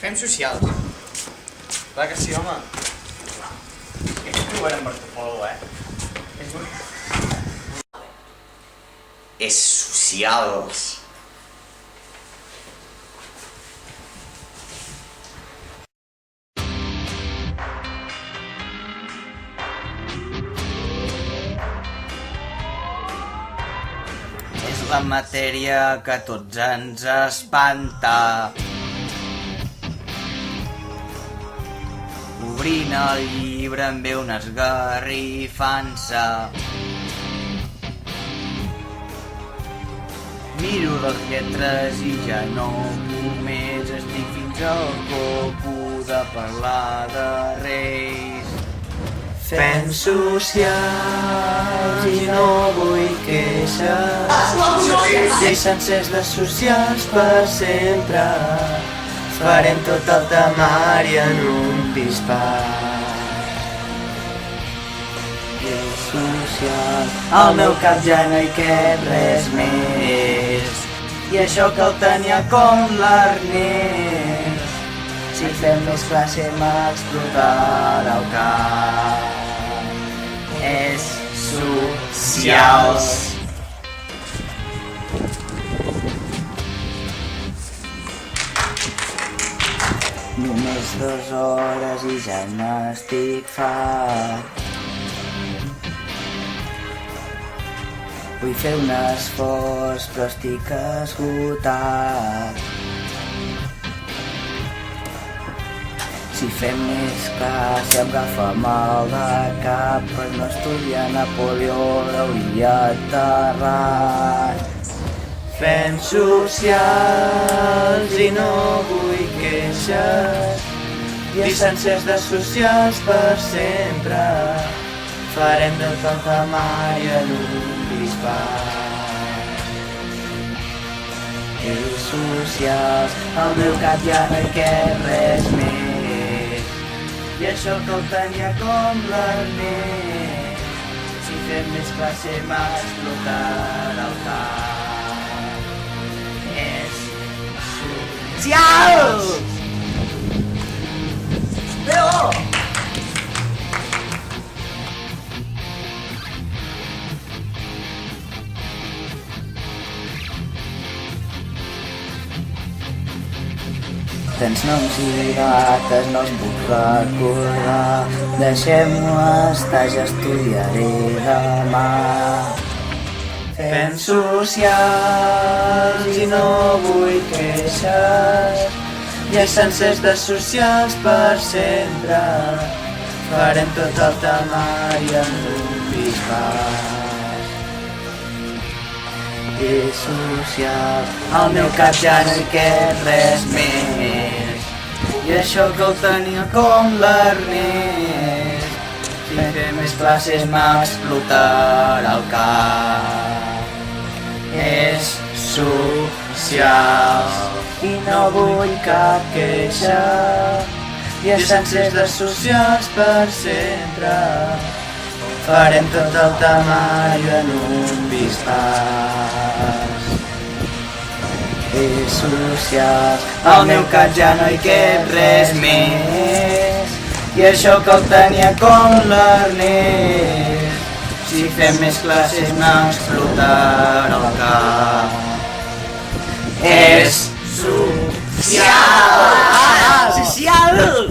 Fem socials. Clar que sí, home. Aquest trobarem Marco Polo, És socials. És la matèria que a tots ens espanta. Obrint el llibre em ve una esgarrifança. Miro les lletres i ja no puc més, estic fins al coco de parlar de reis. Fem socials i no vull queixes, lleis sencers de socials per sempre. Farem tot el temari en un pispat. Lleis socials, al meu cap ja no hi cap res més, i això que el tenia com l'Ernest. Si fem més classe m'explotarà el cap. És socials. Només 2 hores i ja n'estic fart. Vull fer un esforç però estic esgotat. Si fem més classe em agafa mal de cap, per no estudiar Napoleó l'hauria aterrat. Fem socials i no vull queixes, lleis sencers de socials per sempre. Farem tot el temari en un bisbat. Lleis socials, al meu cap ja no hi cap res més, i això que el tenia com l'Ernest. Si fem més classe m'explotarà el cap. Socials! Però! Tants noms i dates no em puc recordar, deixem-ho estar, ja estudiaré demà. Fem socials i no vull queixes, lleis sencers de socials per sempre. Farem tot el temari en un bisbat. Lleis socials, al meu cap ja no hi cap res més, i això que el tenia com l'Ernest. Si fem més classes m'explotarà el cap. És socials i no vull cap queixa, lleis sencers de socials per sempre. Farem tot el temari en un bisbat. És socials, al meu cap ja no hi cap res més, i això que el tenia com l'Ernest. Si fem més classes m'explotarà el cap. És socials! Socials!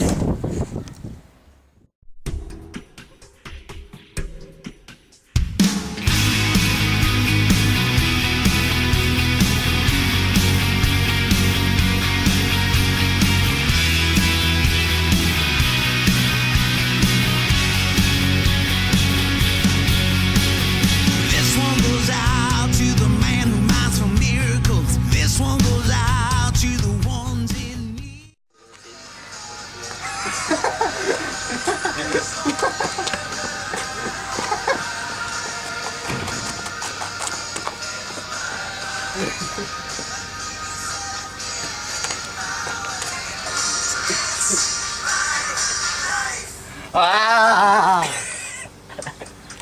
Ah!